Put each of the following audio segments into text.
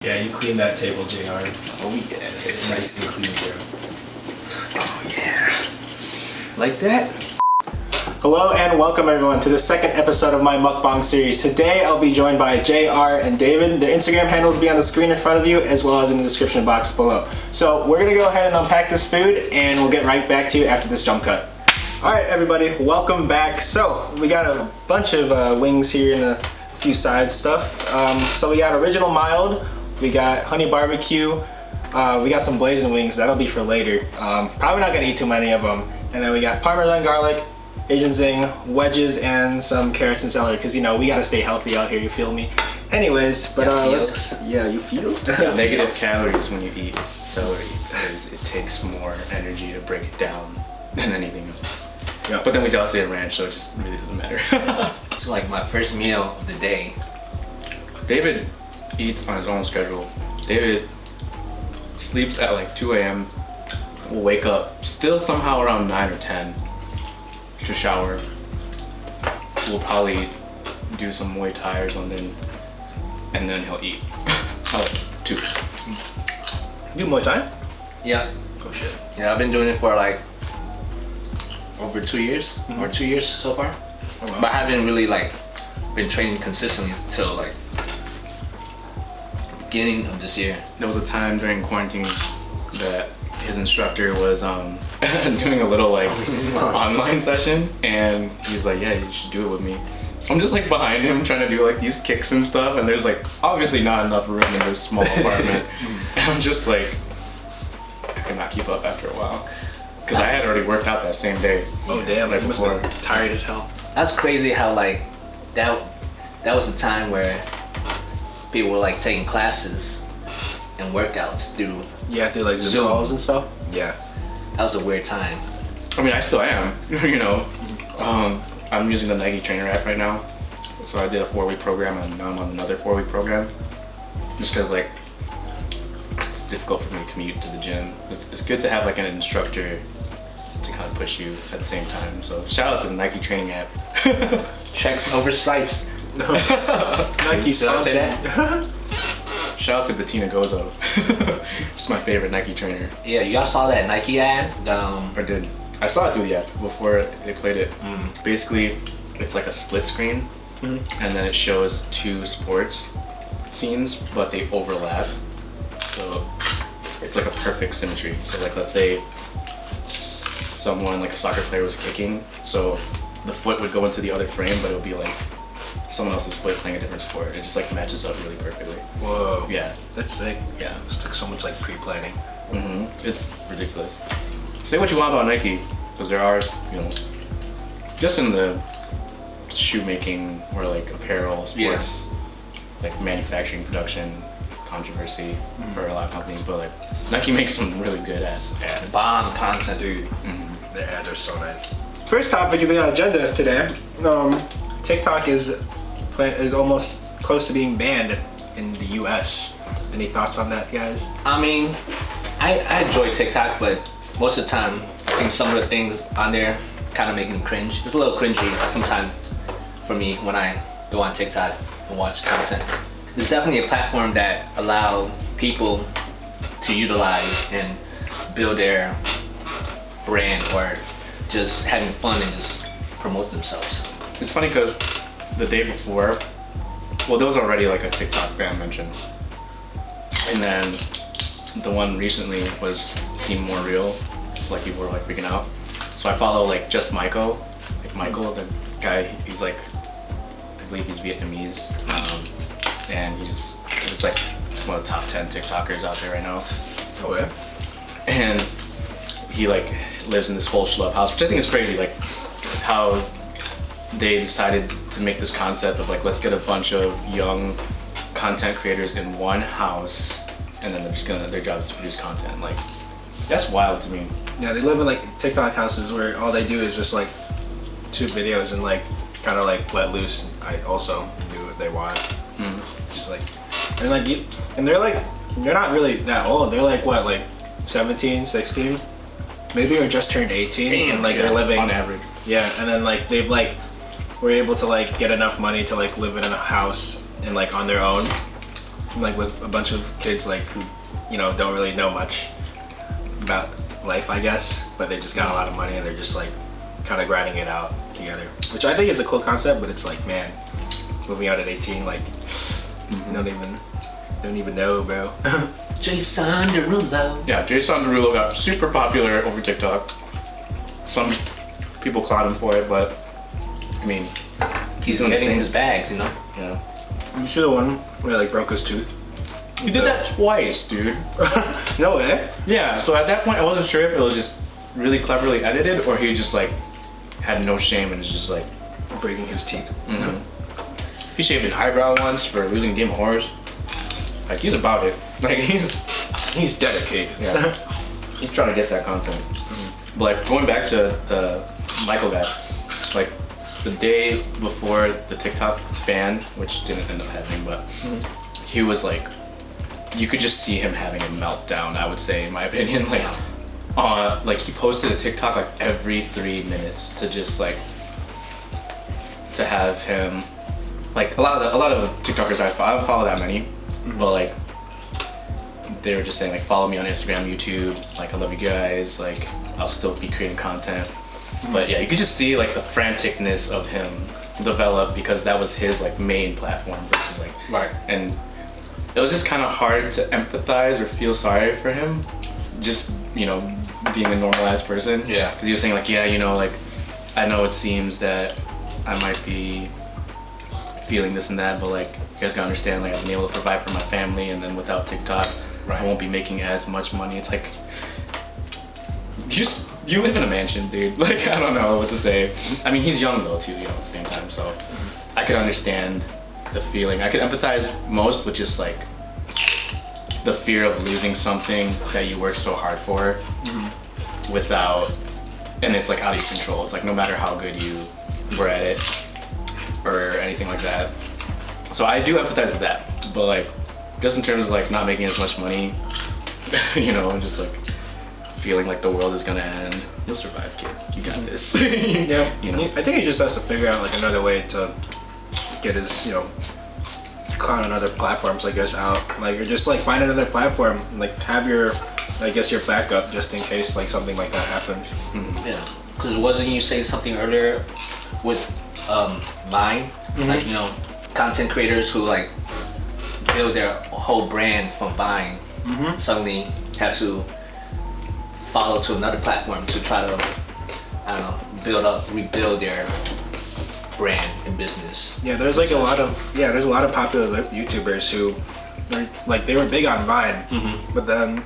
Yeah, you clean that table, JR. Oh yes. It's nice and clean, bro. Oh yeah. Like that? Hello and welcome everyone to the second episode of my mukbang series. Today I'll be joined by JR and David. Their Instagram handles will be on the screen in front of you as well as in the description box below. So we're gonna go ahead and unpack this food and we'll get right back to you after this jump cut. Alright everybody, welcome back. So we got a bunch of wings here and a few side stuff. So we got original mild, we got honey barbecue, we got some blazing wings, that'll be for later. Probably not gonna eat too many of them. And then we got Parmesan garlic, Asian zing, wedges, and some carrots and celery, because you know we gotta stay healthy out here, you feel me? Anyways, but you feel? Negative calories when you eat celery because it takes more energy to break it down than anything else. Yeah. But then we also eat ranch, so it just really doesn't matter. It's like my first meal of the day. David eats on his own schedule. David sleeps at like 2 a.m. Will wake up still somehow around 9 or 10 to shower. We'll probably do some Muay Thai or something, and then he'll eat. Like 2. You Muay Thai? Yeah. Oh shit. Yeah, I've been doing it for like over 2 years, or 2 years so far. Oh, wow. But I haven't really like been training consistently till like beginning of this year. There was a time during quarantine that his instructor was doing a little like online session, and he's like, yeah, you should do it with me. So I'm just like behind him trying to do like these kicks and stuff, and there's like obviously not enough room in this small apartment. And I'm just like, I could not keep up after a while because I had already worked out that same day. Oh damn, Right I must have been tired as hell. That's crazy how like that was a time where people were like taking classes and workouts through. Yeah, do like Zoom Zoom. calls and stuff? Yeah. That was a weird time. I mean, I still am, you know. I'm using the Nike trainer app right now. So I did a 4-week program, and now I'm on another 4-week program. Just because, like, it's difficult for me to commute to the gym. It's good to have, like, an instructor to kind of push you at the same time. So shout out to the Nike training app. Checks over stripes. Nike Did I say that? Shout out to Bettina Gozo. She's my favorite Nike trainer. Yeah, you guys saw that Nike ad? Or did. I saw it through the app before they played it. Basically, it's like a split screen, and then it shows 2 sports scenes, but they overlap. So it's like a perfect symmetry. So like, let's say someone, like a soccer player, was kicking, so the foot would go into the other frame, but it would be like someone else's foot playing a different sport. It just like matches up really perfectly. Whoa. Yeah. That's sick. Yeah. This took so much like pre-planning. It's ridiculous. Say what you want about Nike, because there are, you know, just in the shoemaking or like apparel, sports, like manufacturing, production, controversy for a lot of companies, but like Nike makes some really good ass ads. Bomb content. Dude, their ads are so nice. First topic of the agenda today, TikTok is almost close to being banned in the US. Any thoughts on that, guys? I mean, I enjoy TikTok, but most of the time, I think some of the things on there kind of make me cringe. It's a little cringy sometimes for me when I go on TikTok and watch content. It's definitely a platform that allows people to utilize and build their brand or just having fun and just promote themselves. It's funny because the day before, well, there was already like a TikTok ban mentioned, and then the one recently seemed more real. Just like people were like freaking out. So I follow like Just Michael, the guy. He's like, I believe he's Vietnamese, and he's like one of the top 10 TikTokers out there right now. Oh yeah. And he like lives in this whole schlub house, which I think is crazy. Like how they decided to make this concept of like, let's get a bunch of young content creators in one house, and then their job is to produce content. Like, that's wild to me. Yeah, they live in like TikTok houses where all they do is just like shoot videos and like kind of like let loose. I also do what they want. Just like, and they're not really that old. They're like what, like 17, 16? Maybe or just turned 18. And like they're living on average. Yeah, and then like they've like were able to like get enough money to like live in a house and like on their own. like with a bunch of kids like who, don't really know much about life, I guess, but they just got a lot of money and they're just like kind of grinding it out together, which I think is a cool concept. But it's like, man, moving out at 18, like don't even know, bro. Jason Derulo. Yeah, Jason Derulo got super popular over TikTok. Some people clown him for it, but I mean, He's doing getting things. his bags, you know. Yeah. You see the one where like broke his tooth? He did that twice, dude. No way. Yeah, so at that point I wasn't sure if it was just really cleverly edited or he just like had no shame and is just like Breaking his teeth. he shaved an eyebrow once for losing Game of Horrors. Like he's about it. Like He's dedicated. yeah. He's trying to get that content. But like going back to the Michael guy, like the day before the TikTok ban, which didn't end up happening, but he was like, you could just see him having a meltdown, I would say, in my opinion. Like he posted a TikTok like every 3 minutes to just like to have him like a lot of TikTokers I don't follow that many, but like they were just saying like follow me on Instagram, YouTube, like I love you guys, like I'll still be creating content. But yeah, you could just see like the franticness of him develop because that was his like main platform versus like Right. and it was just kind of hard to empathize or feel sorry for him, just being a normalized person. Yeah. Because he was saying like, yeah, like I know it seems that I might be feeling this and that, but like you guys gotta understand, like I've been able to provide for my family, and then without TikTok, Right. I won't be making as much money. It's like you live in a mansion, dude. Like I don't know what to say. I mean, he's young though too, at the same time, so I could understand the feeling. I could empathize most with just like the fear of losing something that you worked so hard for without, and it's like out of your control. It's like no matter how good you were at it or anything like that. So I do empathize with that, but like just in terms of like not making as much money, just like feeling like the world is gonna end. You'll survive, kid. You got this. Yeah. I I think he just has to figure out like another way to get his, con on other platforms, I guess, out. Like, or just like find another platform, like have your, I guess, your backup just in case like something like that happens. Yeah. Because wasn't you saying something earlier with Vine? Like, content creators who like build their whole brand from Vine suddenly have to follow to another platform to try to, rebuild their brand and business. Yeah, there's like a lot of popular YouTubers who are, like they were big on Vine, but then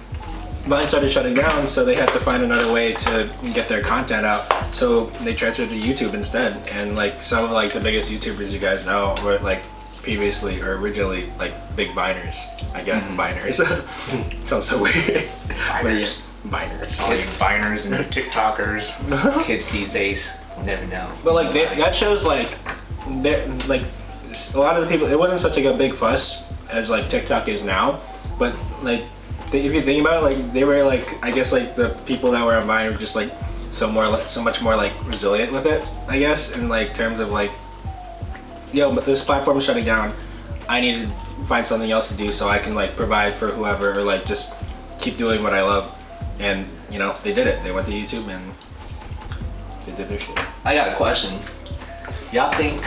Vine started shutting down, so they had to find another way to get their content out. So they transferred to YouTube instead, and like some of like the biggest YouTubers you guys know were like previously or originally like big Viners, I guess. Viners. Sounds so weird. Viners. Viners. all these Viners and TikTokers. Kids these days never know. But like that shows like a lot of the people. It wasn't such like a big fuss as like TikTok is now, but like if you think about it, like they were like, I guess like the people that were on Vine were just like so much more like resilient with it, I guess, in like terms of like, but this platform is shutting down. I need to find something else to do so I can like provide for whoever, or like just keep doing what I love. And they did it. They went to YouTube and they did their shit. I got a question. Y'all think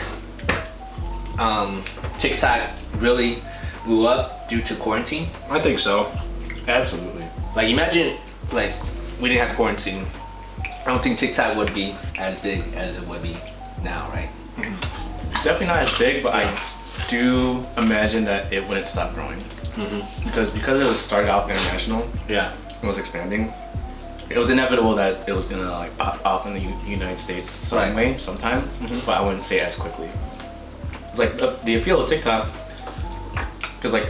TikTok really blew up due to quarantine? I think so. Absolutely. Like imagine like we didn't have quarantine. I don't think TikTok would be as big as it would be now, right? Definitely not as big, but I do imagine that it wouldn't stop growing. Because it was started off international, Yeah. it was expanding. It was inevitable that it was gonna like pop off in the United States some way, sometime, but I wouldn't say as quickly. It's like the appeal of TikTok, because like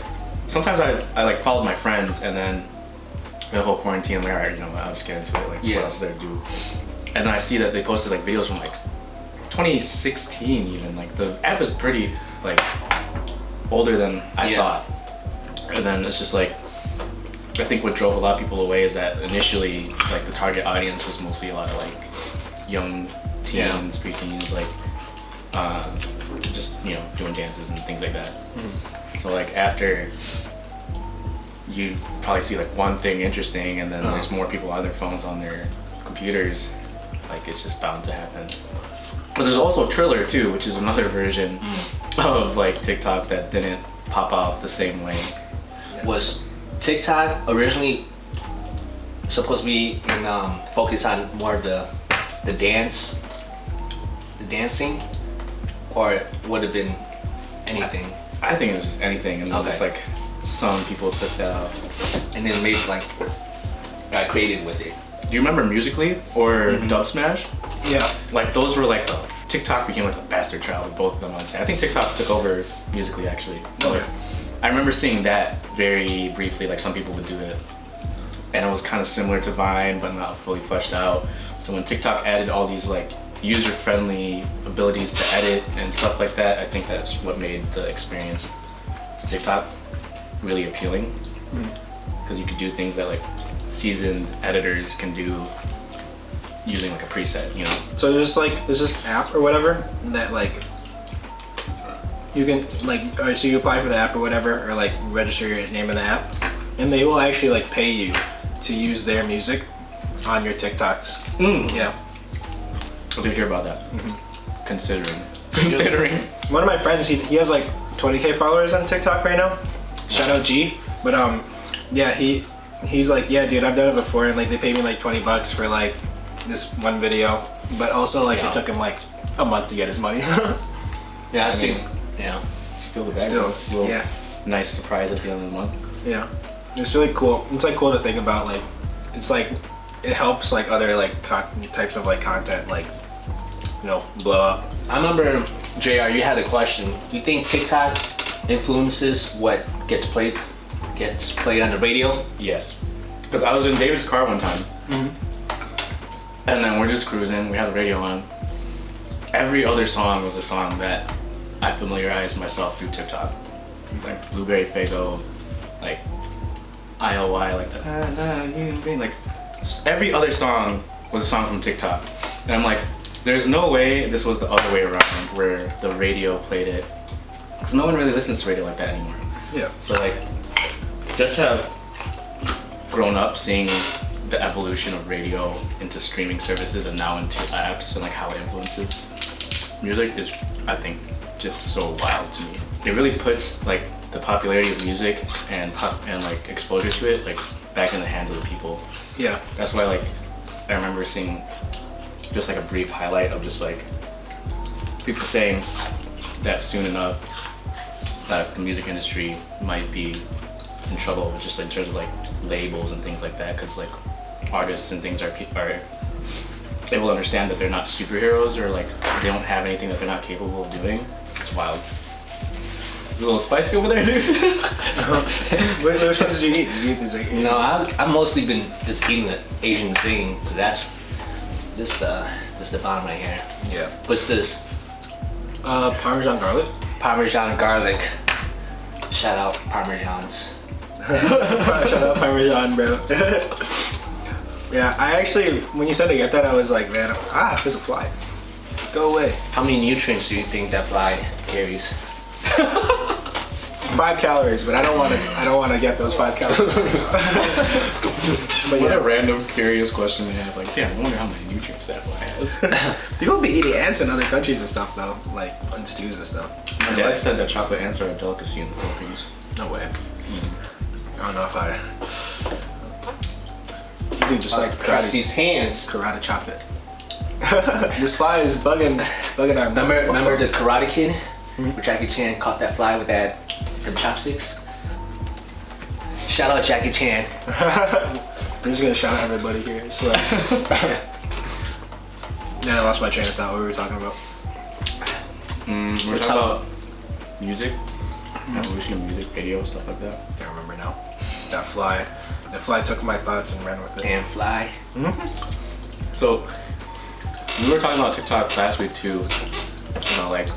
sometimes I like followed my friends, and then the whole quarantine, I'm like, alright, I'll just get into it. Like, what else did I do? And then I see that they posted like videos from like 2016 even. Like the app is pretty like older than I thought. And then it's just like, I think what drove a lot of people away is that initially like the target audience was mostly a lot of like young teens, preteens, like just doing dances and things like that. So like after you probably see like one thing interesting, and then there's more people on their phones, on their computers, like it's just bound to happen. But there's also Triller too, which is another version of like TikTok that didn't pop off the same way. Was TikTok originally supposed to be focus on more of the dancing, or would have been anything? I think it was just anything, and then just like some people took that off, and then maybe like got creative with it. Do you remember Musically or Dub Smash? Yeah. Like those were like TikTok became like the bastard child of both of them. I would say. I think TikTok took over Musically actually. Okay. I remember seeing that very briefly. Like some people would do it, and it was kind of similar to Vine, but not fully fleshed out. So when TikTok added all these like user-friendly abilities to edit and stuff like that, I think that's what made the experience to TikTok really appealing, because you could do things that like seasoned editors can do using like a preset, So there's this app or whatever that like you can like, alright, so you apply for the app or whatever, or like register your name in the app, and they will actually like pay you to use their music on your TikToks. Yeah. I did hear about that. Considering. One of my friends, he has like 20K followers on TikTok right now. Shout out G. But yeah, he's like, yeah, dude, I've done it before, and like they paid me like $20 for like this one video, but also like it took him like a month to get his money. Yeah, I see. Yeah. Still the bag. Still, yeah. Nice surprise at the end of the month. Yeah. It's really cool. It's like cool to think about. Like, it's like it helps like other like types of like content like blow up. I remember, JR, you had a question. Do you think TikTok influences what gets played on the radio? Yes. Because I was in David's car one time, and then we're just cruising. We had the radio on. Every other song was a song that I familiarized myself through TikTok. Like Blueberry Faygo, like IOI, like the like every other song was a song from TikTok. And I'm like, there's no way this was the other way around where the radio played it. Because no one really listens to radio like that anymore. Yeah. So like, just to have grown up seeing the evolution of radio into streaming services and now into apps and like how it influences music is, I think, just so wild to me. It really puts like the popularity of music and like exposure to it like back in the hands of the people. Yeah. That's why like I remember seeing just like a brief highlight of just like people saying that soon enough that the music industry might be in trouble, just in terms of like labels and things like that, because like artists and things are they will understand that they're not superheroes, or like they don't have anything that they're not capable of doing. It's wild. A little spicy over there, dude. Which ones did you eat? Did you eat these? Like, No, I've mostly been just eating the Asian zing, because that's just the bottom right here. Yeah. What's this? Parmesan garlic. Parmesan garlic. Shout out Parmesans. Shout out Parmesan, bro. Yeah, I actually, when you said to get that, I was like, man, there's a fly. Go away. How many nutrients do you think that fly carries? 5 calories, but I don't want to get those 5 calories. But What yeah, a random, curious question to have. Like, damn, I wonder how many nutrients that fly has. people be eating ants in other countries and stuff though, like on stews and stuff. My dad said that chocolate ants are a delicacy in the Philippines. No way. I don't know if I. Dude, just like Cross these hands. karate chop it. This fly is bugging our. Remember the Karate Kid? Where Jackie Chan caught that fly with them chopsticks? Shout out Jackie Chan. I'm just gonna shout out everybody here, I swear. Yeah, I lost my train of thought. What were we talking about? We're talking about music, evolution of music, video, stuff like that. Can't remember now. That fly took my thoughts and ran with it. Damn fly. So, we were talking about TikTok last week too. Like,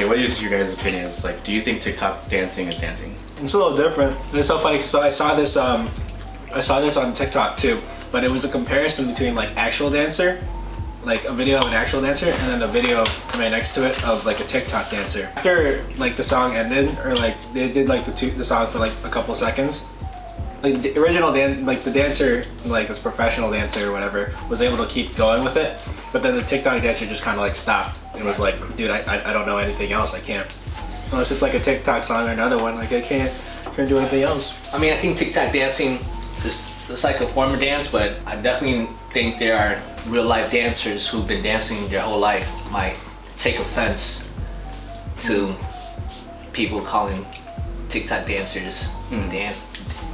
what is your guys' opinion? Like, do you think TikTok dancing is dancing? It's a little different. It's so funny because I saw this on TikTok too, but it was a comparison between like actual dancer like a video of an actual dancer and then a video right next to it of like a TikTok dancer. After like the song ended, or like they did like the song for like a couple seconds, like the original the dancer, like this professional dancer or whatever, was able to keep going with it, but then the TikTok dancer just kind of like stopped and was like, dude, I don't know anything else. I can't, unless it's like a TikTok song or another one, like I can't do anything else. I mean, I think TikTok dancing is it's like a form of dance, but I definitely think there are real life dancers who've been dancing their whole life might take offense to people calling TikTok dancers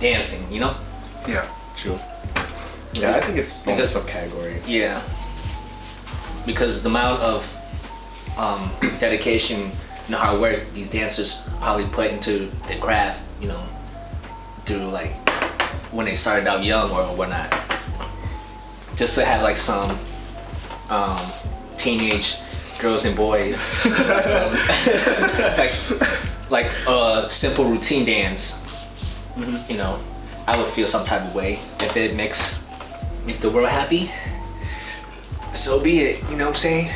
dancing, you know? Yeah. True. Yeah, I think it's almost a subcategory. Yeah. Because the amount of dedication, you know, hard work these dancers probably put into the craft, you know, through like when they started out young or whatnot. Just to have like some teenage girls and boys, like a simple routine dance. You know, I would feel some type of way if it makes the world happy. So be it. You know what I'm saying?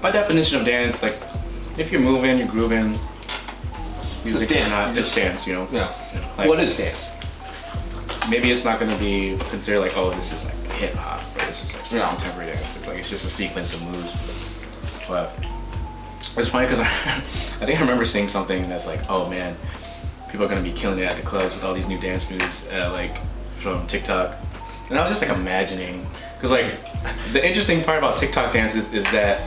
By definition of dance, like if you're moving, you're grooving, music Dance, or not, it's dance, you know? Yeah. Like, What is dance? maybe it's not gonna be considered like, oh, this is like hip hop or this is like Yeah. contemporary dance. It's like it's just a sequence of moves. But it's funny because I think I remember seeing something that's like, oh man, people are gonna be killing it at the clubs with all these new dance moves, like from TikTok. And I was just like imagining, because like the interesting part about TikTok dances is that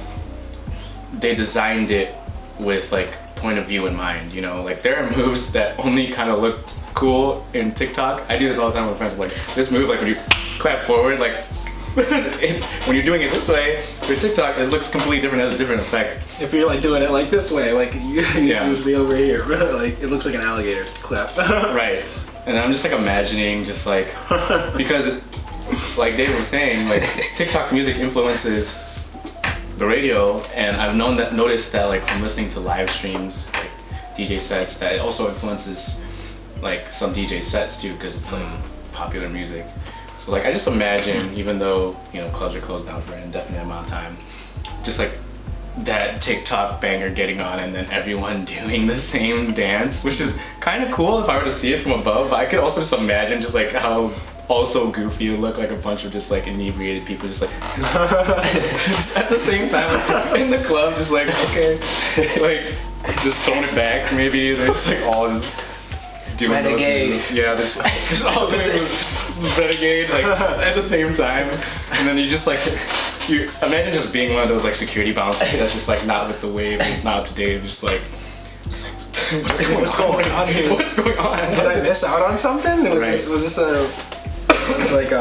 they designed it with like point of view in mind. You know, like there are moves that only kind of look cool in TikTok. I do this all the time with friends. I'm like, this move, like when you clap forward, like when you're doing it this way, with TikTok, it looks completely different. It has a different effect. If you're like doing it like this way, like Yeah. usually over here, like it looks like an alligator clap. Right. And I'm just like imagining, just like, because like David was saying, like TikTok music influences the radio, and I've noticed that like from listening to live streams, like DJ sets, that it also influences like some DJ sets too, because it's like popular music. So like I just imagine, even though, you know, clubs are closed down for an indefinite amount of time, just like that TikTok banger getting on and then everyone doing the same dance, which is kind of cool if I were to see it from above. But I could also just imagine just like how also goofy it would look, like a bunch of just like inebriated people just like just at the same time like, in the club, just like, okay, like just throwing it back. Maybe they're just like all just doing Renegade. those moves. Yeah, just all doing renegade like at the same time. And then you just like, you imagine just being one of those like security bouncers that's just like not with the wave, it's not up to date, just like what's going on here? What's going on? Did I miss out on something? Was Right. this it was like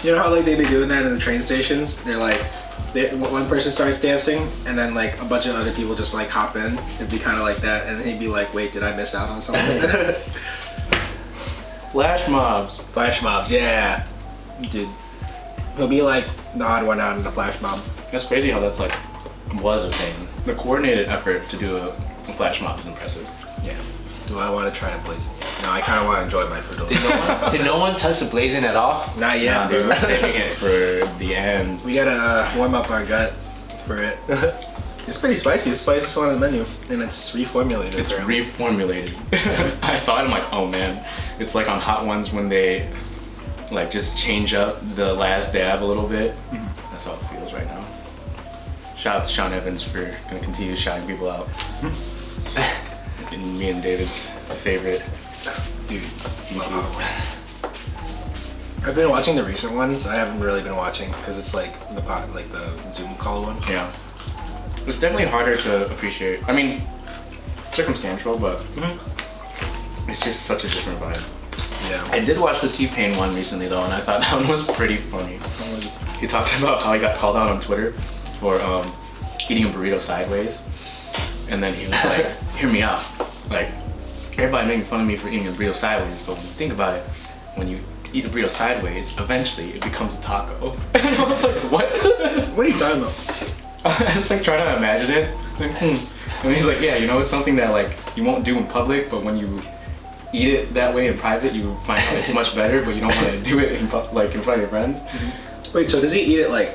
you know how like they be doing that in the train stations? They're like one person starts dancing and then like a bunch of other people just like hop in. It'd be kind of like that, and he'd be like, "Wait, did I miss out on something?" Flash mobs. Flash mobs, yeah, dude. He'll be like the odd one out in the flash mob. That's crazy how that's like was a thing. The coordinated effort to do a flash mob is impressive. Yeah. Do I want to try and blaze it? No, I kind of want to enjoy my food a Did little. did no one touch the blazing at all? Not yet, Yeah, dude, dude. we're saving it for the end. We gotta warm up our gut for it. It's pretty spicy. It's the spiciest one on the menu, and it's reformulated. It's apparently. reformulated. I saw it, I'm like, oh man. It's like on Hot Ones when they like just change up the last dab a little bit. That's how it feels right now. Shout out to Sean Evans for gonna continue shouting people out. And me and David's favorite Dude, YouTuber. I've been watching the recent ones. I haven't really been watching because it's like the Zoom call one. Yeah. It's definitely harder to appreciate. I mean, circumstantial, but it's just such a different vibe. Yeah. I did watch the T-Pain one recently though, and I thought that one was pretty funny. He talked about how he got called out on Twitter for eating a burrito sideways, and then he was like, "Hear me out. Like, everybody making fun of me for eating a burrito sideways, but when you think about it, when you eat a burrito sideways, eventually it becomes a taco." And I was like, "What?" What are you talking about? I was like trying to imagine it. Like, And he's like, "Yeah, you know, it's something that like you won't do in public, but when you eat it that way in private, you find out it's much better, but you don't want to do it in front of your friends." Wait, so does he eat it like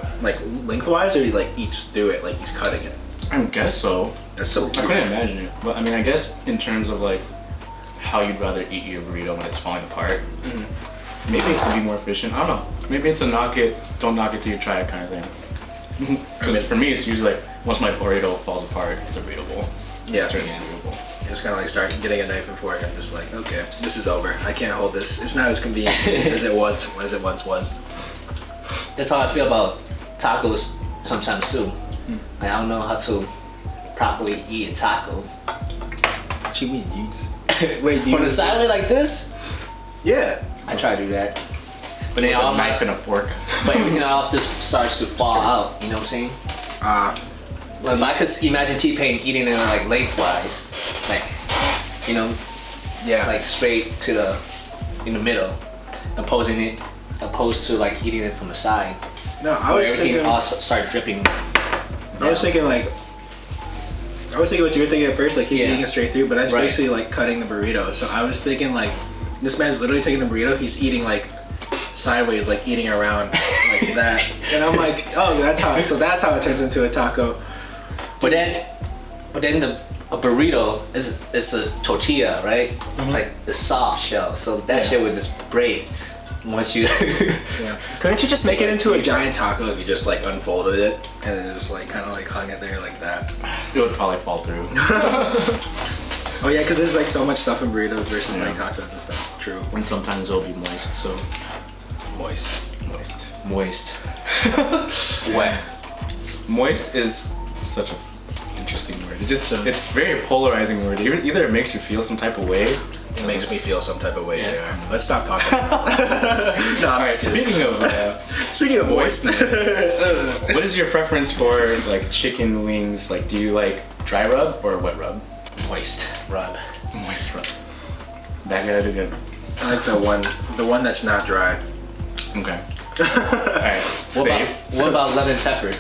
lengthwise, or he like eats through it like he's cutting it? I guess so. That's so weird. I couldn't imagine it. But I mean, I guess in terms of like how you'd rather eat your burrito when it's falling apart, maybe it could be more efficient. I don't know. Maybe it's a don't knock it till you try it kind of thing. Because for me, it's usually like once my burrito falls apart, it's a burrito bowl. Yeah. It's certainly eatable. It's kind of like start getting a knife and fork. I'm just like, okay, this is over. I can't hold this. It's not as convenient as it once was. That's how I feel about tacos sometimes too. Like, I don't know how to properly eat a taco. What you mean? You just wait. On the sideway like this? Yeah. I try to do that. But then With all a my, knife and a fork. but everything else just starts to fall out. You know what I'm saying? Like, I could imagine T-Pain eating it like lengthwise, like, you know, yeah. like straight to in the middle, opposed to like eating it from the side, no, I where was everything thinking. also start dripping. I was thinking what you were thinking at first, like he's Yeah. eating it straight through, but that's Right. basically like cutting the burrito. So I was thinking like this man's literally taking the burrito, he's eating like sideways, like eating around like that, and I'm like, oh, that's how it turns into a taco. But then a burrito is a tortilla, right? Like the soft shell, so that Yeah. shit would just break once you. Yeah. Couldn't you just make it into a giant taco if you just like unfolded it and it just like kind of like hung it there like that? It would probably fall through. Oh yeah, because there's like so much stuff in burritos versus Yeah. like tacos and stuff. True. And sometimes it'll be moist, so Moist. moist. Wet. Moist is such an interesting word. It's a very polarizing word. Either it makes you feel some type of way. It makes me feel some type of way, Yeah. JR. Let's stop talking. No, I'm All right. just kidding. Speaking of Speaking of moist. what is your preference for like chicken wings? Like, do you like dry rub or wet rub? Moist rub. Moist rub. Back at it again. I like the one that's not dry. Okay. Alright. What about lemon pepper?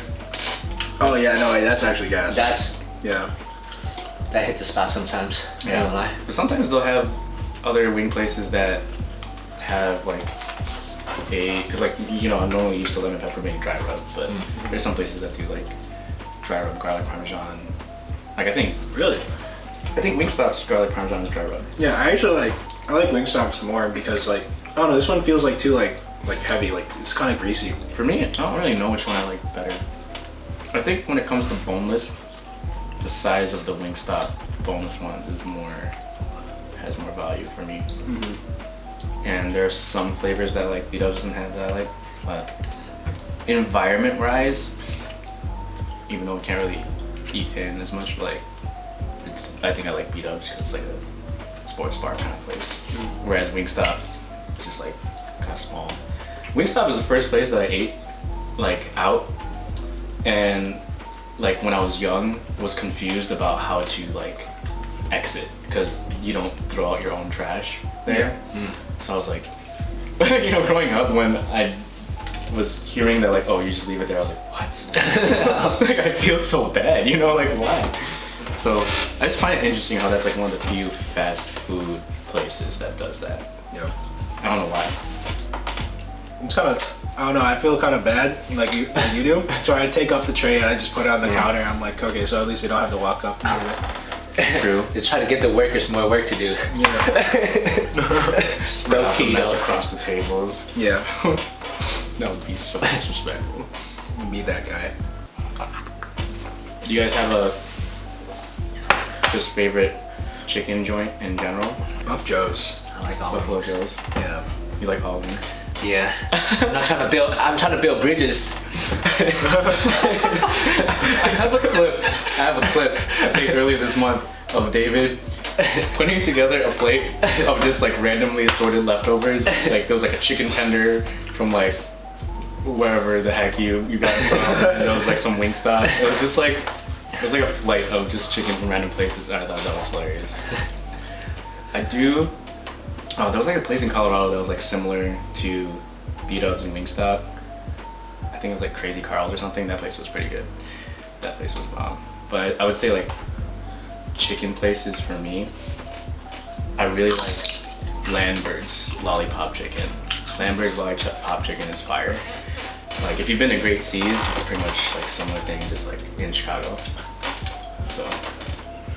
Oh yeah, no, that's actually gas. That hit the spot sometimes. I Yeah. don't lie. But sometimes they'll have other wing places that have like because like I'm normally used to lemon pepper being dry rub, but there's some places that do like dry rub garlic parmesan. Like I think Wingstop's garlic parmesan is dry rub. Yeah, I like Wingstops more because like I don't know, this one feels like too like heavy, like it's kind of greasy. For me, I don't really know which one I like better. I think when it comes to boneless, the size of the Wingstop boneless ones has more value for me. And there are some flavors that like B-Dubs doesn't have that I like, but environment-wise, even though we can't really eat in as much, but like I think I like B-Dubs because it's like a sports bar kind of place. Whereas Wingstop is just like kind of small. Wingstop is the first place that I ate like out, and like when I was young was confused about how to like exit because you don't throw out your own trash there. So I was like, growing up when I was hearing that like, oh, you just leave it there, I was like, what? Like I feel so bad, like why? So I just find it interesting how that's like one of the few fast food places that does that. Yeah. I don't know why. It's kind of, I don't know, I feel kind of bad like you do. So I take up the tray and I just put it on the counter. I'm like, okay, so at least they don't have to walk up to get it. True. They try to get the workers more work to do. Yeah. Spread out the keto. mess across the tables. Yeah. That would be so disrespectful. Be that guy. Do you guys have a just favorite chicken joint in general? Buff Joe's. I like all Buffalo of those. Joe's. Yeah. You like all wings? Yeah. I'm trying to build bridges. I have a clip I think earlier this month of David putting together a plate of just like randomly assorted leftovers. Like there was like a chicken tender from like wherever the heck you got it from, and there was like some Wingstop. It was like a flight of just chicken from random places, and I thought that was hilarious. There was like a place in Colorado that was like similar to B-Dubs and Wingstop. I think it was like Crazy Carl's or something. That place was pretty good. That place was bomb. But I would say like chicken places for me, I really like Lambert's Lollipop Chicken. Lambert's Lollipop Chicken is fire. Like if you've been to Great Seas, it's pretty much like similar thing, just like in Chicago. So,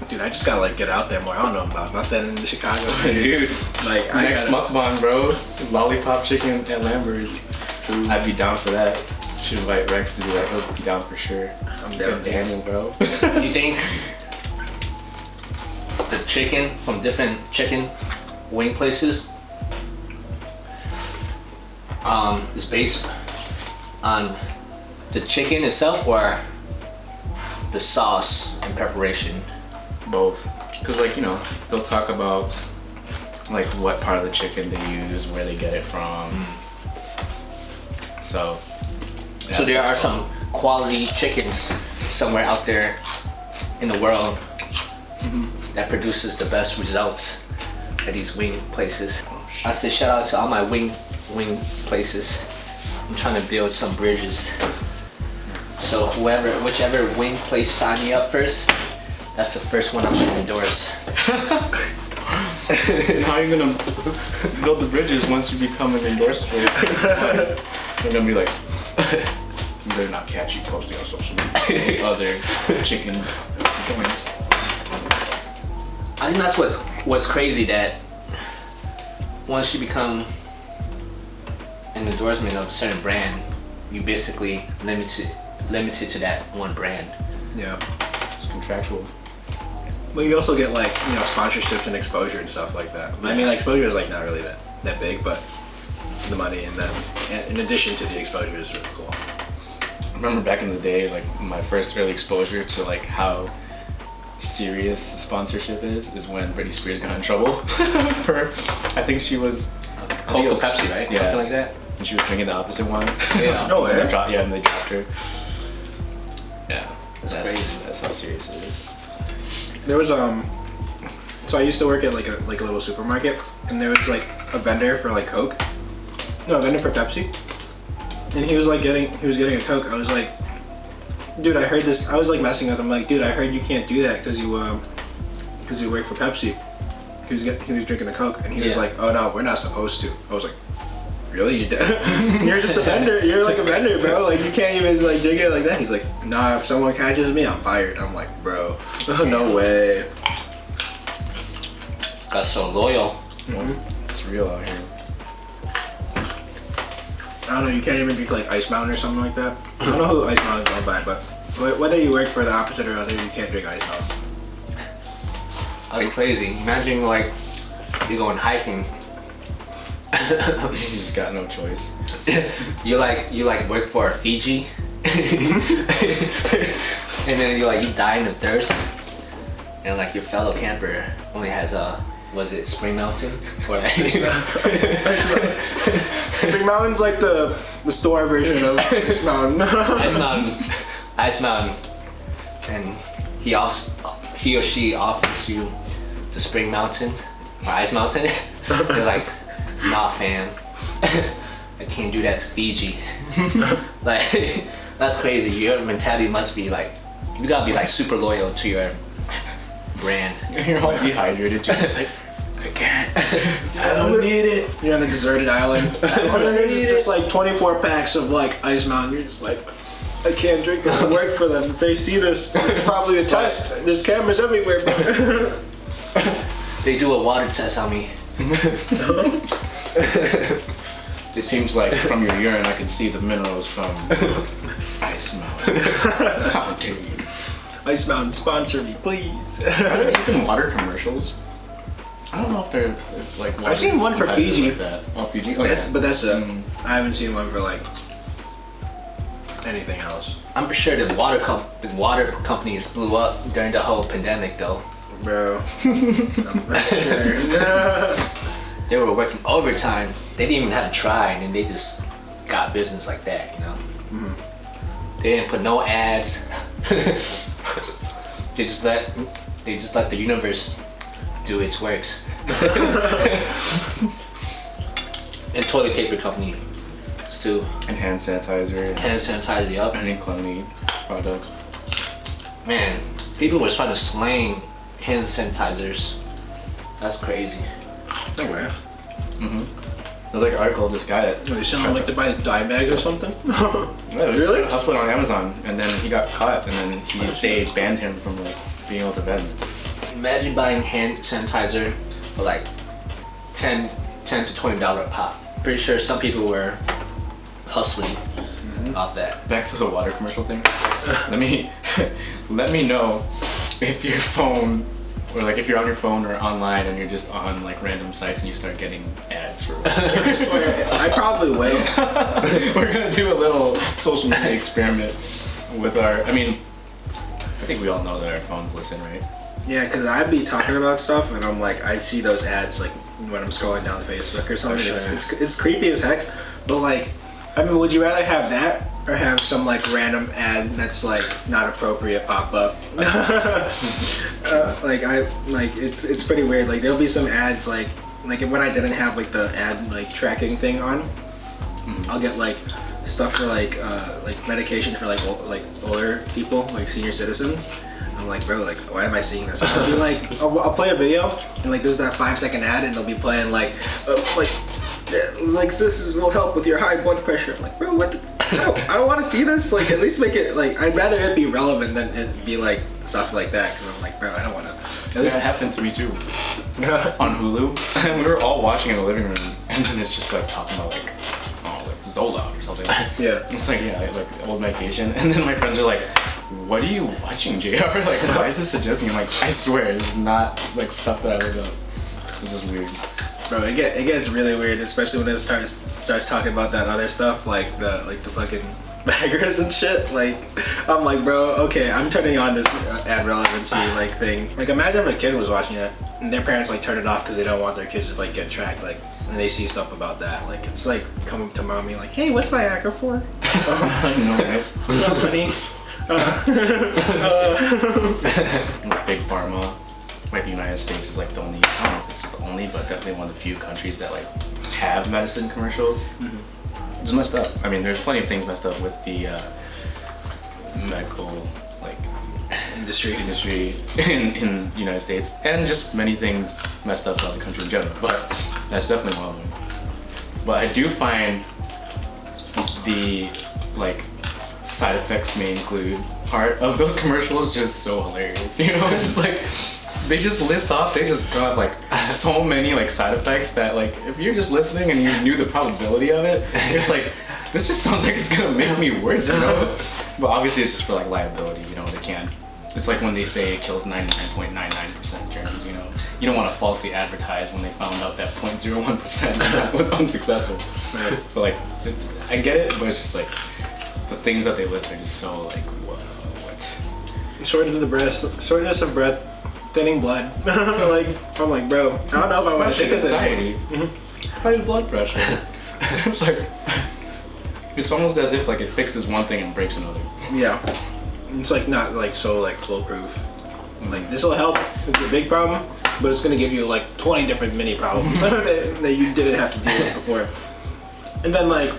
Dude, I just gotta like get out there more. I don't know about nothing in Chicago. dude, Like I next gotta, mukbang, bro, lollipop chicken at Lambert's. I'd be down for that. Should invite Rex to do that. He'll be down for sure. I'm down. Daniel, bro. You think the chicken from different chicken wing places is based on the chicken itself or the sauce and preparation? Both, because like they'll talk about like what part of the chicken they use, where they get it from. So There are some quality chickens somewhere out there in the world that produces the best results at these wing places. I say shout out to all my wing places. I'm trying to build some bridges. So whichever wing place sign me up first, that's the first one I'm gonna endorse. How are you gonna build the bridges once you become an endorsed player? They're gonna be like, you better not catch you posting on social media other chicken joints. I think that's what's crazy, that once you become an endorsement of a certain brand, you basically limited to that one brand. Yeah. It's contractual. Well, you also get like sponsorships and exposure and stuff like that. I mean, like, exposure is like not really that big, but the money and then in addition to the exposure is really cool. I remember back in the day, like my first early exposure to like how serious sponsorship is when Britney Spears got in trouble for, I think she was Coke or Pepsi, right? Yeah. Something like that. And she was drinking the opposite one. Yeah. No way. And they dropped her. Yeah. That's crazy. That's how serious it is. There was so I used to work at like a little supermarket, and there was like a vendor for like Coke. No, a vendor for Pepsi. And he was getting a Coke. I was like, dude, I heard this. I was like messing with him. Like, dude, I heard you can't do that because you work for Pepsi. He was drinking a Coke, and he was like, oh no, we're not supposed to. I was like, really? You're just a vendor. You're like a vendor, bro. Like you can't even like drink it like that. He's like, nah, if someone catches me, I'm fired. I'm like, bro, no way. Got so loyal. It's real out here. I don't know. You can't even drink like Ice Mountain or something like that. I don't know who Ice Mountain is owned by, but whether you work for the opposite or other, you can't drink Ice Mountain. That's crazy. Imagine like you're going hiking. You just got no choice. you work for Fiji, and then you die in the thirst, and like your fellow camper only has was it Spring Mountain or Spring Mountain's like the store version of Ice Mountain. Ice Mountain, and he or she offers you the Spring Mountain or Ice Mountain. You're like, nah, fam, I can't do that to Fiji. Like, that's crazy. Your mentality must be like, you gotta be like super loyal to your brand. You're all dehydrated, just like, I can't. I don't need it. You're on a deserted island. It's just like 24 packs of like Ice Mountain. You're just like, I can't drink it. I work for them. If they see this is probably a test. There's cameras everywhere, bro. They do a water test on me. It seems like from your urine I can see the minerals from Ice Mountain. How dare you? Ice Mountain, sponsor me, please. Are there even water commercials? I don't know if they're like. I've seen one for Fiji. Like that. Oh, Fiji. Oh, But that's it. I haven't seen one for like anything else. I'm sure the water companies blew up during the whole pandemic though. Bro, I'm not sure. They were working overtime. They didn't even have to try, and then they just got business like that, you know. They didn't put no ads. They just let the universe do its works. And toilet paper company too. And hand sanitizer. Hand sanitizer, up. Any cleanly products. Man, people were trying to slang hand sanitizers. That's crazy. No way. There's like an article of this guy that They sound like they buy dye bags or something. yeah, was Really? hustling on Amazon, and then he got caught, and then they banned him from like being able to vend. Imagine buying hand sanitizer for like $10 to $20 a pop. Pretty sure some people were hustling off that. Back to the water commercial thing. Let me know if your phone, or like if you're on your phone or online and you're just on like random sites and you start getting ads for water. I probably will. We're gonna do a little social media experiment with our. I mean, I think we all know that our phones listen, right? Yeah, because I'd be talking about stuff and I'm like, I see those ads like when I'm scrolling down Facebook or something. For sure. It's creepy as heck. But like, I mean, would you rather have that or have some like random ad that's like not appropriate pop up? It's pretty weird. Like there'll be some ads like when I didn't have like the ad like tracking thing on, I'll get like stuff for like medication for like older people, like senior citizens. I'm like, bro, like, why am I seeing this? I'll be like, I'll play a video, and like, there's that 5-second ad, and they'll be playing like this will help with your high blood pressure. I'm like, bro, what? I don't want to see this. Like, at least make it like, I'd rather it be relevant than it be like stuff like that. Because I'm like, bro, I don't want to. At least That happened to me too. On Hulu, and we were all watching in the living room, and then it's just like talking about like, oh, like Zola or something. yeah. It's like, yeah, like old medication. And then my friends are like, what are you watching, JR? Like, why is this suggesting? I'm like, I swear, this is not like stuff that I look up. It's just weird. Bro, it gets really weird, especially when it starts talking about that other stuff, like the fucking baggers and shit. Like, I'm like, bro, okay, I'm turning on this ad relevancy like thing. Like, imagine if a kid was watching it and their parents like turn it off because they don't want their kids to like get tracked, like, and they see stuff about that. Like, it's like coming to mommy like, hey, what's Viagra for? I know, right? No, honey. Big pharma, like the United States is like the only, I don't know if this is the only, but definitely one of the few countries that like have medicine commercials. It's messed up. I mean, there's plenty of things messed up with the medical like industry in the United States, and just many things messed up about the country in general, but that's definitely one of them. But I do find the like side effects may include part of those commercials just so hilarious, you know? Just like they just list off, they just got like so many like side effects that like if you're just listening and you knew the probability of it, you're just like, this just sounds like it's gonna make me worse, you know? But obviously it's just for like liability, you know, they can't. It's like when they say it kills 99.99% germs, you know? You don't want to falsely advertise when they found out that 0.01% was unsuccessful. Right. So like, I get it, but it's just like, the things that they list are just so like, whoa, what? Shortness of breath, thinning blood. Like, I'm like, bro, I don't know if I want to take this anymore. Anxiety, high blood pressure. It's like, it's almost as if like it fixes one thing and breaks another. Yeah, it's like not like so like foolproof. Like this will help with your big problem, but it's gonna give you like 20 different mini problems that you didn't have to deal with before. And then like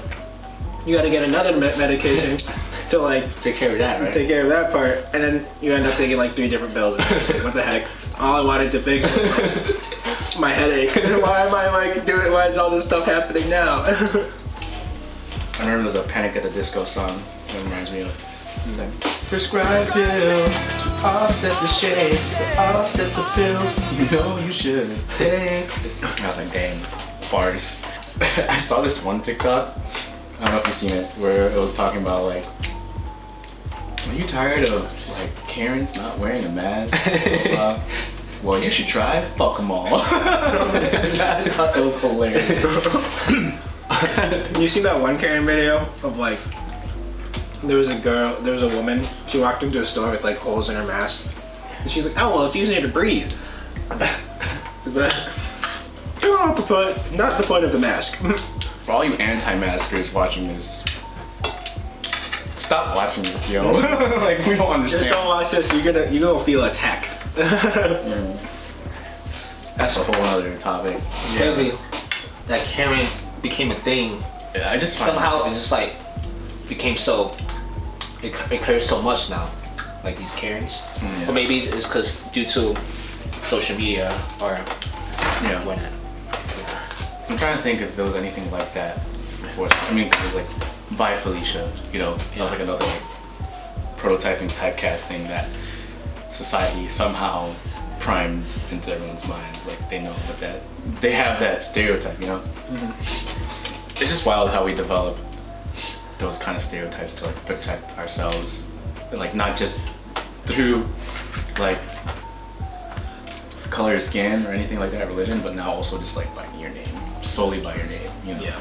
you got to get another medication to like Take care of that, right? take care of that part, and then you end up taking like 3 different pills. And it's like, what the heck? All I wanted to fix was like, my headache. Why am I like doing? Why is all this stuff happening now? I remember there's a Panic at the Disco song that reminds me of. He's like, prescribe pills to offset the shakes, to offset the pills you know you should take. I was like, dang, bars. I saw this one TikTok, I don't know if you've seen it, where it was talking about like, are you tired of like Karens not wearing a mask? Well, you should try fuck them all. I thought that was hilarious. You seen that one Karen video of like, there was a woman, she walked into a store with like holes in her mask, and she's like, oh well, it's easier to breathe. Is that not the point of the mask? For all you anti-maskers watching this, stop watching this, yo. Like, we don't understand. Just don't watch this, you're gonna feel attacked. That's a whole other topic. It's crazy that Karen became a thing. Yeah, I just find Somehow it just like became so, it occurs so much now, like these Karens. Yeah. Or maybe it's because due to social media or Yeah. whatnot. I'm trying to think if there was anything like that before. I mean, it was like Bye Felicia, you know, that was like another like prototyping typecasting that society somehow primed into everyone's mind. Like they know that they have that stereotype, you know. It's just wild how we develop those kind of stereotypes to like protect ourselves, and like not just through like color of skin or anything like that, religion, but now also just like by your name, solely by your name, you know. Yeah.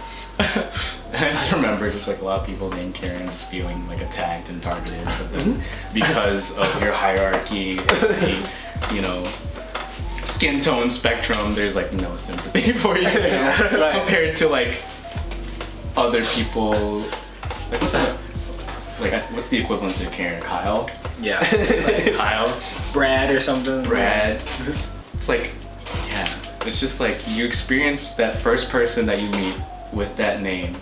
And I just remember just like a lot of people named Karen just feeling like attacked and targeted, but then because of your hierarchy, the, you know, skin tone spectrum, there's like no sympathy for you, you know? Right. Compared to like other people. Like what's the equivalent to Karen? Kyle? Yeah. Like Kyle? Brad or something. Brad. It's like, yeah, it's just like you experience that first person that you meet with that name,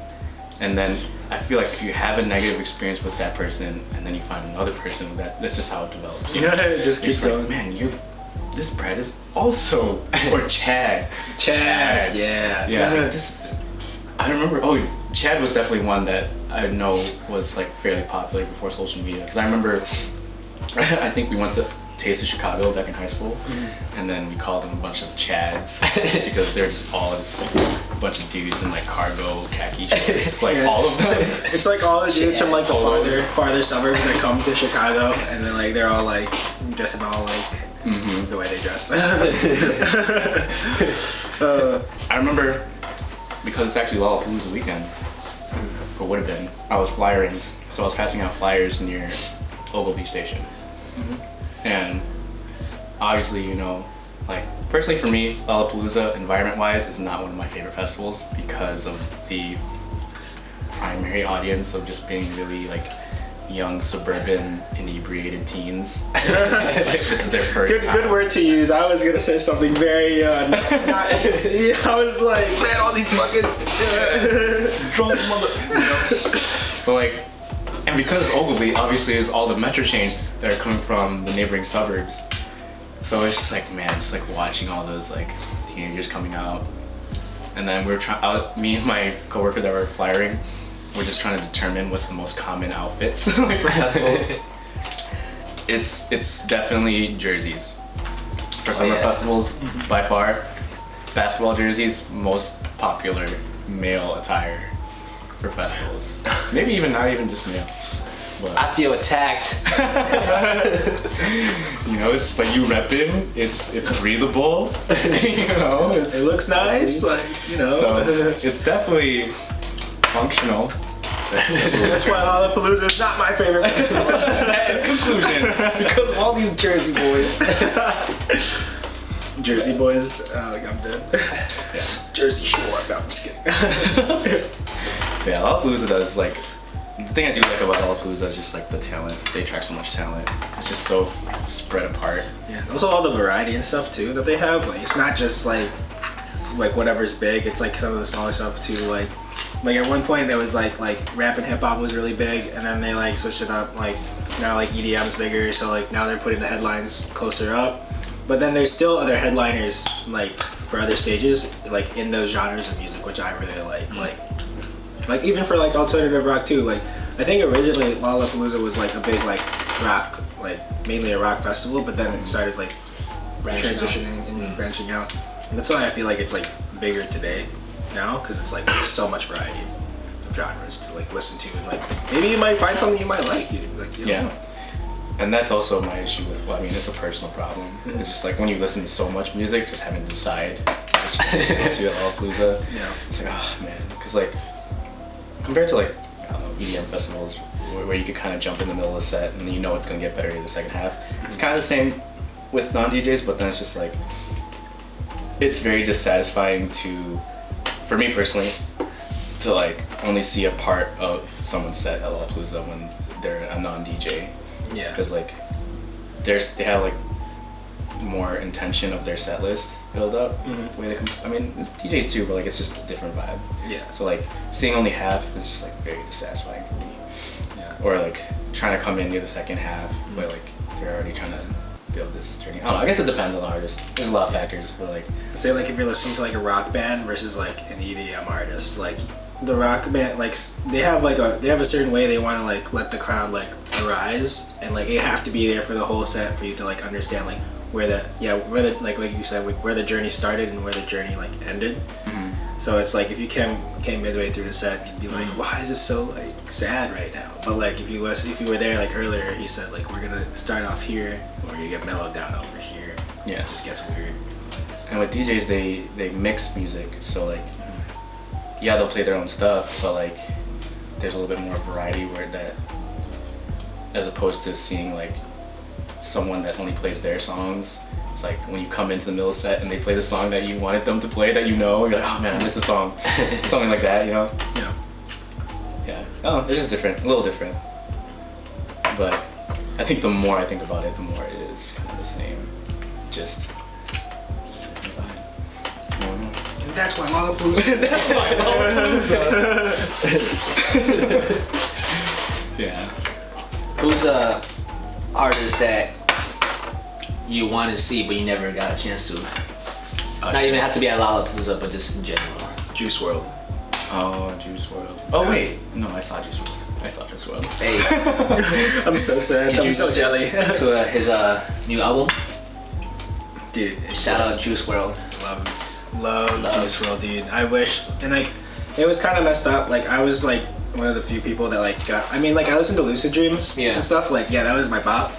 and then I feel like if you have a negative experience with that person and then you find another person with that's just how it develops. You know? It just keeps It's going. like, man, this Brad is also, or Chad. Chad. Yeah. Yeah, like this, I remember, Chad was definitely one that I know was like fairly popular before social media, because I remember, I think we went to Taste of Chicago back in high school, and then we called them a bunch of Chads because they're just all just a bunch of dudes in like cargo khaki shorts, like all of them. It's like all the dudes from like the Chads. farther suburbs that come to Chicago, and then like they're all like dressing all like the way they dress. I remember, because it's actually Lollapalooza weekend, or would have been, I was flyering, so I was passing out flyers near Ogilvy Station. And obviously, you know, like personally for me, Lollapalooza, environment-wise, is not one of my favorite festivals because of the primary audience of just being really like young, suburban, inebriated teens. Like, this is their first time. Good word to use. I was gonna say something very nice. Yeah, I was like, man, all these fucking Drunk mother. But like, and because Ogilvy obviously is all the metro chains that are coming from the neighboring suburbs, so it's just like, man, just like watching all those like teenagers coming out, and then we were trying. Me and my coworker that were flyering, we're just trying to determine what's the most common outfits like for festivals. It's definitely jerseys for summer festivals by far. Basketball jerseys, most popular male attire for festivals. Maybe even not even just male. But, I feel attacked. you know, it's just like you repping. It's breathable. You know, it looks nice, like, you know. So it's definitely functional. That's why Lollapalooza is not my favorite festival. And conclusion, because of all these Jersey boys. Jersey boys, like I'm dead. Yeah. Jersey Shore. No, I'm just kidding. Yeah, Lollapalooza does like. The thing I do like about Lollapalooza is just like the talent. They attract so much talent. It's just so spread apart. Yeah, also all the variety and stuff too that they have. Like it's not just like whatever's big. It's like some of the smaller stuff too. Like at one point there was like rap and hip hop was really big, and then they like switched it up. Like now like EDM's bigger, so like now they're putting the headlines closer up. But then there's still other headliners like for other stages like in those genres of music, which I really like. Like even for like alternative rock too. Like I think originally Lollapalooza was like a big like rock, like mainly a rock festival, but then it started like transitioning and branching out. And that's why I feel like it's like bigger today now, because it's like there's so much variety of genres to like listen to, and like maybe you might find something you might like. You know. And that's also my issue with, well, I mean, it's a personal problem. It's just like when you listen to so much music, just having to decide which thing to go to at Lollapalooza. Yeah. It's like, oh man, because like compared to like I don't know, EDM festivals where you could kind of jump in the middle of the set and you know it's gonna get better in the second half. It's kind of the same with non-DJs, but then it's just like it's very dissatisfying for me personally, to like only see a part of someone's set at Lollapalooza when they're a non-DJ. Yeah. Because like they have like more intention of their set list build up. The way they I mean, it's DJs too, but like it's just a different vibe. Yeah. So like seeing only half is just like very dissatisfying for me. Yeah. Or like trying to come in near the second half, but like they're already trying to build this journey. I don't know. I guess it depends on the artist. There's a lot of factors, but like Say like if you're listening to like a rock band versus like an EDM artist, like the rock band, like they have a certain way they want to like let the crowd like arise, and like you have to be there for the whole set for you to like understand like where the like you said where the journey started and where the journey like ended. So it's like if you came midway through the set, you'd be like, why is this so like sad right now? But like if you were there like earlier, he said like we're gonna start off here, or you get mellowed down over here. Yeah. It just gets weird. And with DJs, they mix music, so like yeah, they'll play their own stuff, but like there's a little bit more variety where that, as opposed to seeing like someone that only plays their songs. It's like when you come into the middle set and they play the song that you wanted them to play that you know, you're like, oh man, I missed the song. Something like that, you know? Yeah. Yeah. Oh, it's just different, a little different. But I think the more I think about it, the more it is kind of the same. Just the vibe. I don't know. And that's why Lollapalooza. That's why Lollapalooza. Yeah. Who's a artist that you want to see but you never got a chance to? Not even have to be at Lollapalooza, but just in general. Juice WRLD. Oh, Juice WRLD. Oh wait, no, I saw Juice WRLD. I saw Juice WRLD. Hey, I'm so sad. I'm so jelly. to his new album. Dude, Shout out Juice WRLD. Love Juice WRLD, dude. I wish, and like, it was kind of messed up. Like, I was like one of the few people that like got. I mean, like, I listened to Lucid Dreams and stuff. Like, yeah, that was my bop.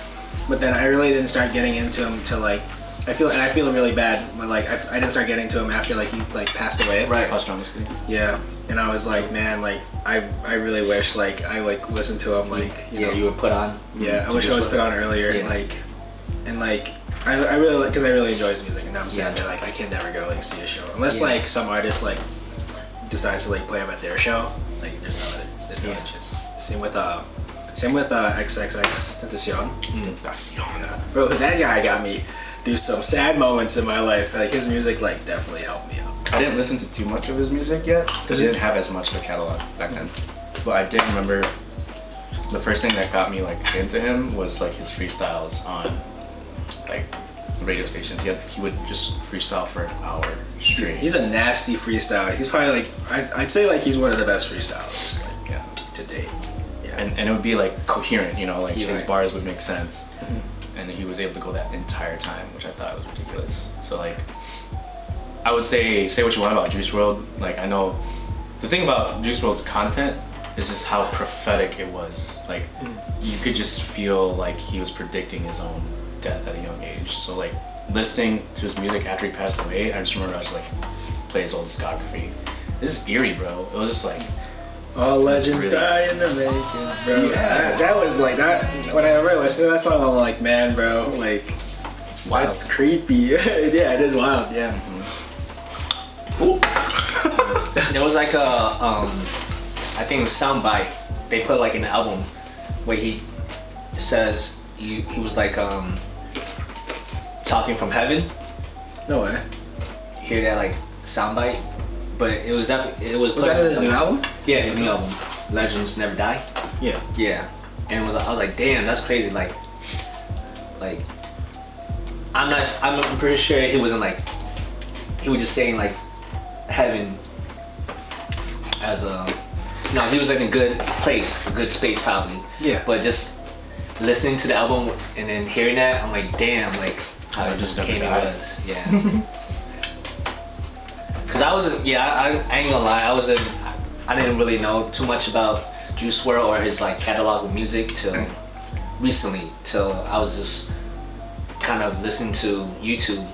But then I really didn't start getting into him till like, I feel really bad. But like, I didn't start getting to him after like he like passed away. Right. Posthumously. Yeah, and I was like, man, like, I really wish like I like listened to him like you know. You would put on. Yeah, I wish I was put on earlier. Yeah. Like, and like. I really like, because I really enjoy his music, and now I'm sad that like I can never go like see a show unless like some artist like decides to like play him at their show. Like there's no other chance. Same with XXX Tentacion. Bro, that guy got me through some sad moments in my life. Like his music like definitely helped me out. I didn't listen to too much of his music yet because he didn't have as much of a catalog back then. But I did remember the first thing that got me like into him was like his freestyles on like radio stations. He would just freestyle for an hour straight. He's a nasty freestyler. He's probably like I'd say like he's one of the best freestylers like to date. Yeah. And it would be like coherent, you know, like his right. bars would make sense. And he was able to go that entire time, which I thought was ridiculous. So like I would say what you want about Juice WRLD. Like I know the thing about Juice WRLD's content is just how prophetic it was. Like you could just feel like he was predicting his own death at a young age. So like listening to his music after he passed away, I just remember I was like play his old discography. This is eerie, bro. It was just like all legends really die in the making, bro. Yeah. That was like that. When I listened to that song, I'm like, man, bro, like wild. That's creepy. Yeah, it is wild. Yeah. There was like a I think soundbite they put like in the album where he says he was like talking from heaven. No way. Hear that like soundbite, but it was definitely Was that in his new album? Yeah, his new album, Legends Never Die. Yeah. Yeah, and I was like, damn, that's crazy. Like I'm pretty sure he wasn't like he was just saying like heaven as a no, he was in a good place, a good space probably. Yeah. But just listening to the album and then hearing that, I'm like, damn, like how it just came and was. Yeah. Cause I ain't gonna lie, I didn't really know too much about Juice WRLD or his like catalog of music till recently. Till I was just kind of listening to YouTube,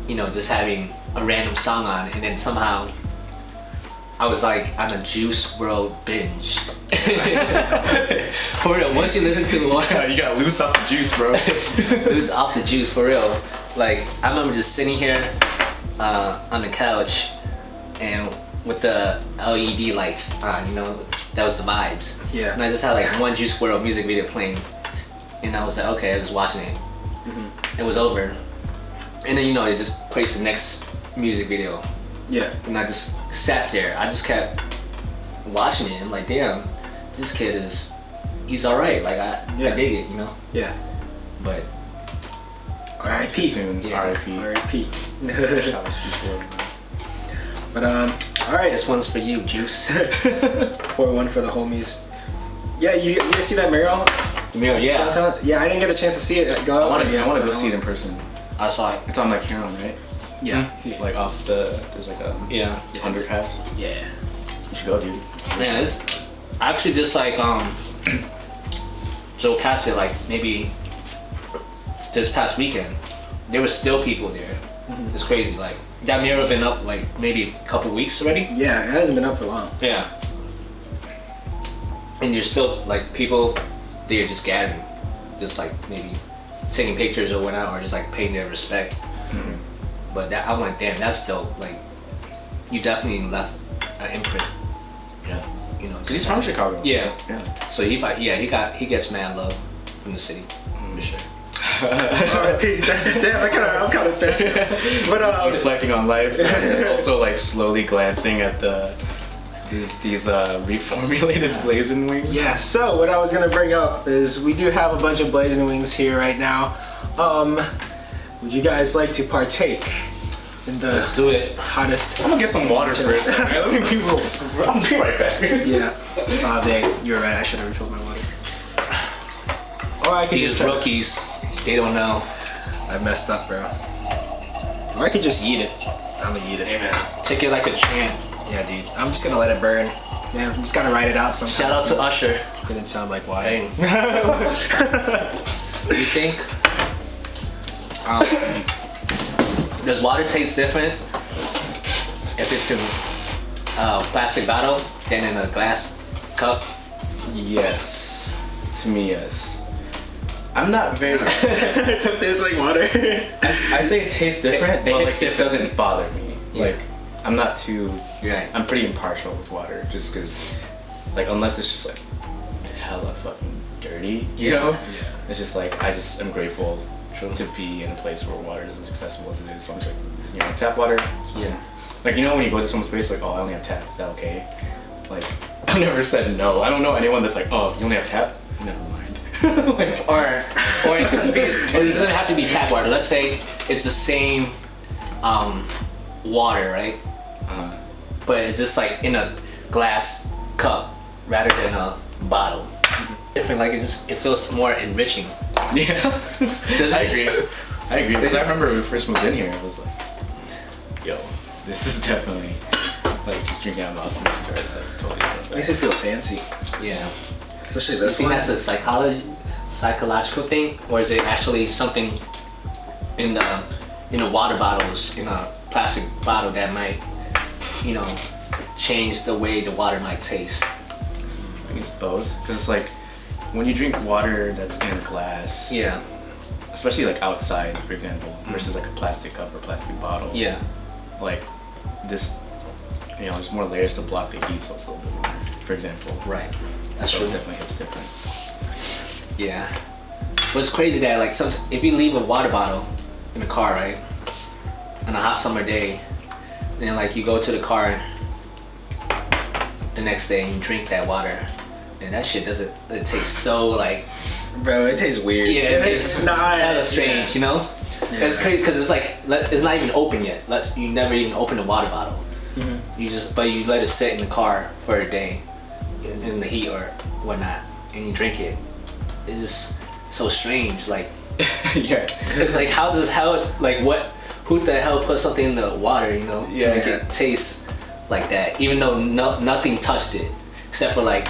you know, just having a random song on, and then somehow I was like on a Juice WRLD binge. For real, once you listen to one, you gotta loose off the juice, bro. loose off the juice, for real. Like I remember just sitting here on the couch and with the LED lights on, you know, that was the vibes. Yeah. And I just had like one Juice WRLD music video playing, and I was like, okay, I was watching it. It was over, and then you know it just plays the next music video. Yeah. And I just sat there. I just kept watching it. I'm like, damn, this kid he's alright. Like I dig it, you know. Yeah. But R.I.P. soon. Yeah. R.I.P. R.I.P. Shout out to But all right, This one's for you, Juice. pour one for the homies. Yeah, you guys see that mural? Mirror, yeah. Yeah, I didn't get a chance to see it. I want to go see it in person. I saw it. It's on like Huron, right? Yeah. Like off there's like a Yeah. underpass. Yeah. You should go, dude. Man, it's actually just like drove past it like maybe this past weekend. There was still people there. It's crazy. Like that mirror been up like maybe a couple weeks already. Yeah, it hasn't been up for long. Yeah. And you're still like people they're just gathering. Just like maybe taking pictures or whatnot or just like paying their respect. But that I'm like, damn, that's dope. Like you definitely left an imprint. Yeah. You know, Cause he's from Chicago. Yeah. Yeah. So he gets mad love from the city for sure. R.I.P. Damn, I'm kind of sad. But Just reflecting on life. Just also like slowly glancing at these reformulated blazing wings. yeah. So what I was gonna bring up is we do have a bunch of blazing wings here right now. Would you guys like to partake in the Let's do it. hottest? I'm gonna get some water first. Okay? Let me people. I'll be right back. Yeah. You're right. I should have refilled my water. Or I could These just try. rookies, they don't know. I messed up, bro. Or I could just eat it. I'm gonna eat it. Hey man, take it like a champ. Yeah, dude. I'm just gonna let it burn. Yeah, I'm just gotta write it out sometimes. Shout out to Usher. Didn't sound like water. Hey. You think does water taste different if it's in a plastic bottle than in a glass cup? Yes. To me, yes. I'm not very. It tastes like water. I say it tastes different, It but hits like, it doesn't bother me. Yeah. Like, I'm not too. Right. I'm pretty impartial with water, just because, like, unless it's just like hella fucking dirty, you Yeah. know. Yeah. It's just like I'm grateful to be in a place where water is as accessible as it is. So I'm just like, you know, tap water. It's fine. Yeah. Like, you know, when you go to someone's place, like, oh, I only have tap. Is that okay? Like, I've never said no. I don't know anyone that's like, oh, you only have tap. Never mind. Like, Or it could be, or it doesn't have to be tap water. Let's say it's the same water, right? But it's just like in a glass cup rather than a bottle. Different, like it feels more enriching. yeah. I agree. I agree. Because I remember when we first moved in here, I was like, yo, this is definitely like just drinking out of Boston cigars. That's totally different. Makes it feel fancy. Yeah. Especially You this think one. that's a psychological thing, or is it actually something in the water bottles, in a plastic bottle that might, you know, change the way the water might taste? I think it's both. Because it's like when you drink water that's in a glass, Yeah. especially like outside, for example, versus like a plastic cup or plastic bottle. Yeah. Like this, you know, there's more layers to block the heat, so it's a little bit more. For example. Right. That's So true. it definitely hits different. Yeah. But it's crazy that like if you leave a water bottle in the car, right, on a hot summer day, and then like you go to the car the next day and you drink that water, and that shit it tastes so like, Bro, it tastes weird. yeah, it tastes hella strange. strange, you know? Yeah. It's crazy because it's like it's not even open yet. You never even open the water bottle. But you let it sit in the car for a day in the heat or whatnot, and you drink it. It's just so strange. Like Yeah. it's like who the hell put something in the water, you know, to Yeah. make it taste like that, even though nothing touched it except for like,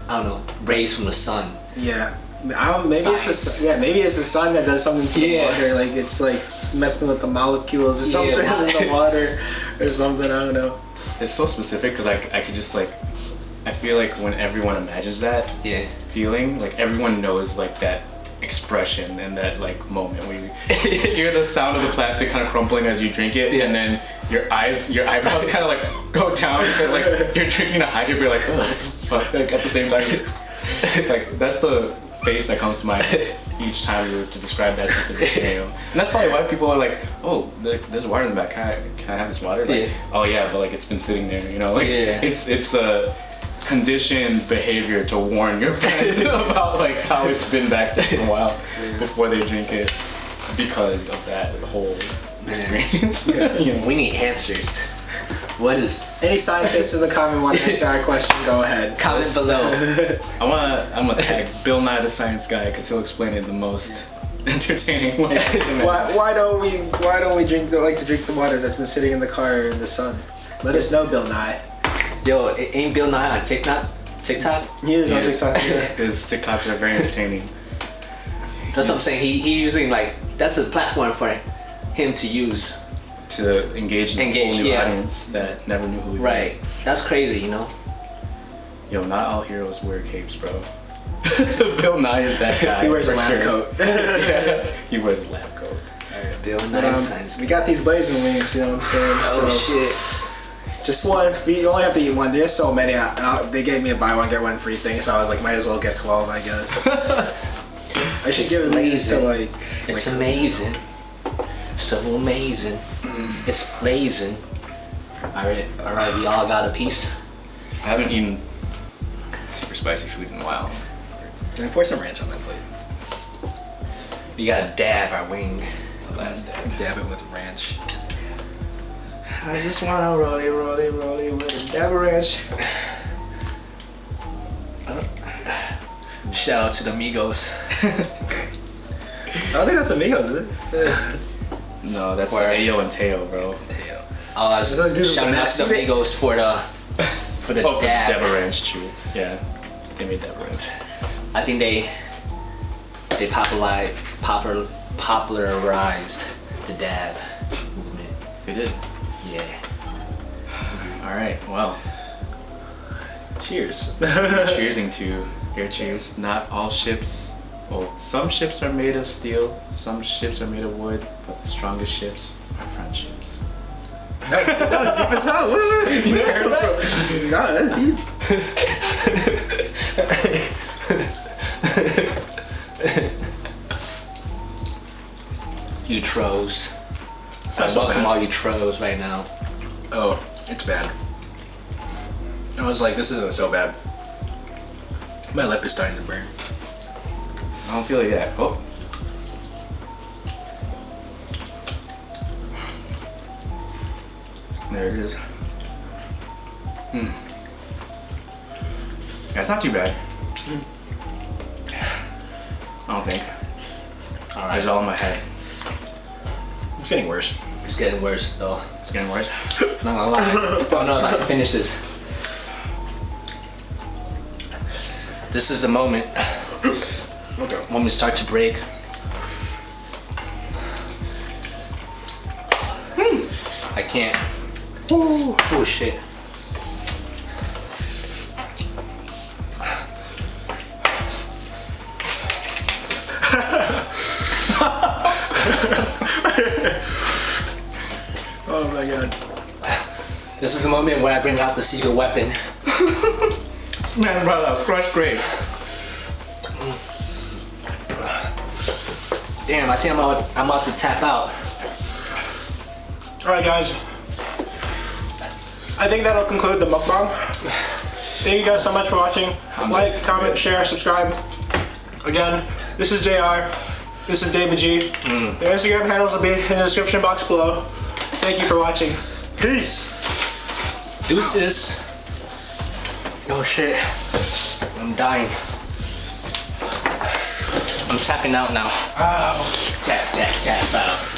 I don't know, rays from the sun. Yeah. Maybe it's the Science. sun. Yeah, maybe it's the sun that does something to the Yeah. water. Like it's like messing with the molecules or something Yeah. in the water or something. I don't know. It's so specific because I could just like, I feel like when everyone imagines that Yeah. feeling, like everyone knows like that expression and that like moment where you hear the sound of the plastic kind of crumpling as you drink it, Yeah. and then your eyebrows kind of like go down because like you're drinking a hydrate, but you're like, oh, what the fuck? Like at the same time, like that's the face that comes to mind each time you were to describe that specific scenario. And that's probably why people are like, oh, there's water in the back. Can I have this water? Like, Yeah. oh yeah, but like it's been sitting there, you know? Like Yeah. it's a conditioned behavior to warn your friend about like how it's been back there for a while before they drink it. because of that whole Man. experience. You know? We need answers. What is Any scientists in the comment want to answer our question? Go ahead. comment below? I'm gonna tag Bill Nye the Science Guy because he'll explain it in the most entertaining way. Why don't we drink the water that's been sitting in the car in the sun? Let us know, Bill Nye. Yo, ain't Bill Nye on TikTok? TikTok? He is on Yes. TikTok. Yeah. His TikToks are very entertaining. That's what I'm saying. He using like that's a platform for him to use. To engage in a Engage, whole new yeah. audience that never knew who he Right. was. That's crazy, you know. Yo, not all heroes wear capes, bro. Bill Nye is that guy. He wears a for lab sure. coat. Yeah, he wears a lab coat. Bill But, Nye Science. we got these blazing wings, you know what I'm saying? Oh So, shit. just one. We only have to eat one. There's so many. They gave me a buy one get one free thing, so I was like, might as well get 12, I guess. I should It's give these to amazing. like. It's amazing. So amazing. It's blazing. Alright, we all got a piece. I haven't eaten super spicy food in a while. Can I pour some ranch on my plate? We gotta dab our wing. The last day. Dab it with ranch. I just wanna rolly with a dab of ranch. Shout out to the Migos. I don't think that's amigos, is it? No, that's Where? Ayo and Teo, bro. So do the Shouting out to the nasty- Migos for the Oh, for dab. Deborah Ranch, true. Yeah, they made Deborah Ranch. I think they popularized the dab movement. They did. Yeah. All right, well, Cheers. cheersing to here. Cheers. Not all ships. Well, some ships are made of steel. Some ships are made of wood. But the strongest ships are friendships. That was deep as hell. You never heard that? No, that's deep. You trolls. I That's so welcome bad. all you trolls right now. Oh, it's bad. I was like, this isn't so bad. My lip is starting to burn. I don't feel it yet. Oh. There it is. Yeah, it's not too bad. I don't think. Alright. It's all in my head. It's getting worse. It's getting worse though. It's getting worse. Not gonna lie. I don't know if I can finish this. This is the moment Okay. when we start to break. I can't. Oh shit. Oh my god. This is the moment where I bring out the secret weapon. This man brought out crushed grape. Damn, I think I'm about to tap out. Alright guys. I think that'll conclude the mukbang. Thank you guys so much for watching. Like, comment, share, subscribe. Again, this is JR. This is David G. The Instagram handles will be in the description box below. Thank you for watching. Peace. Deuces. Oh shit. I'm dying. I'm tapping out now. Oh. Tap, tap, tap out.